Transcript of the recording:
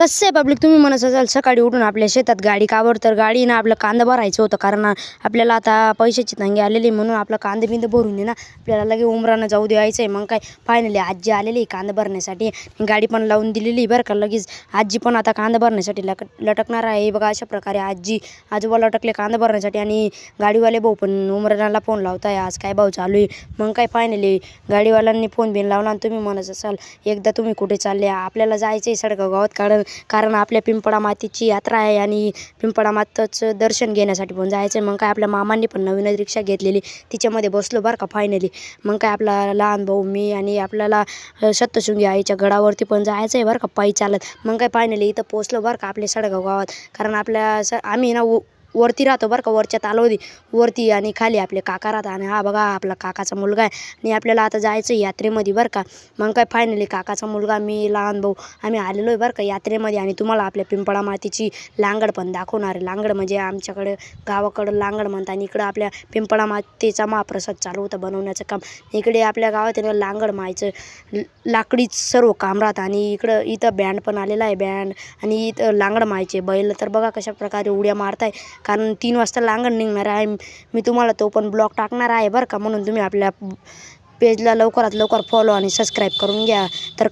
कसं आहे पब्लिक, तुम्ही म्हणत असाल सकाळी उठून आपल्या शेतात गाडी कावर, तर गाडीनं आपलं कांदा भरायचं होतं. कारण आपल्याला आता पैशाची तंगी आलेली, म्हणून आपलं कांदे बिंदे भरून आहे ना, आपल्याला लगे उमरानं जाऊ द्यायचं आहे. मग काय फायनली आजी आलेली कांदा भरण्यासाठी, गाडी पण लावून दिलेली बरं का. लगेच आजी पण आता कांदा भरण्यासाठी लटकणार आहे. बघा अशा प्रकारे आजोबा लटकले कांदा भरण्यासाठी, आणि गाडीवाले भाऊ पण उमरानाला फोन लावत आहे, आज काय भाऊ चालू आहे. मग काय फायनली गाडीवाल्यांनी फोन बिन लावला. आणि तुम्ही म्हणत असाल एकदा तुम्ही कुठे चालले, आपल्याला जायचं आहे सडगाव गावात. कारण आपल्या पिंपळा मातेची यात्रा आहे, आणि पिंपळा मातेचं दर्शन घेण्यासाठी पण जायचं आहे. मग काय आपल्या मामांनी पण नवीन रिक्षा घेतलेली, तिच्यामध्ये बसलो बरं का फायनली. मग काय आपला लहान भाऊ, मी, आणि आपल्याला सप्तशृंगी आईच्या गडावरती पण जायचं आहे बरं का पायी चालत. मग काय फायनली इथं पोचलो बरं का आपल्या सडगाव गावात. कारण आम्ही ना वरती राहतो बरं का, वरच्या तालवदी वरती, आणि खाली आपले काका राहतात. आणि हा बघा आपला काकाचा मुलगा आहे, आणि आपल्याला आता जायचं आहे यात्रेमध्ये बरं का. मग काय फायनली काकाचा मुलगा, मी, लहान भाऊ आम्ही आलेलो आहे बरं का यात्रेमध्ये. आणि तुम्हाला आपल्या पिंपळा मातेची लांगड पण दाखवणार आहे. लांगड म्हणजे आमच्याकडे गावाकडं लांगड म्हणतात, आणि इकडं आपल्या पिंपळा मातेचा महाप्रसाद चालू होता बनवण्याचं काम. इकडे आपल्या गावात लांगड मायचं लाकडीच सर्व काम राहतं. आणि इथं बँड पण आलेला आहे, बँड. आणि इथं लांगड मायचे बैल तर बघा कशा प्रकारे उड्या मारताय. कारण 3 वाजता लांगड निघणार आहे. मी तुम्हाला तो पण ब्लॉग टाकणार आहे बरं का. म्हणून तुम्ही आपल्या पेजला लवकरात लवकर फॉलो आणि सबस्क्राईब करून घ्या. तर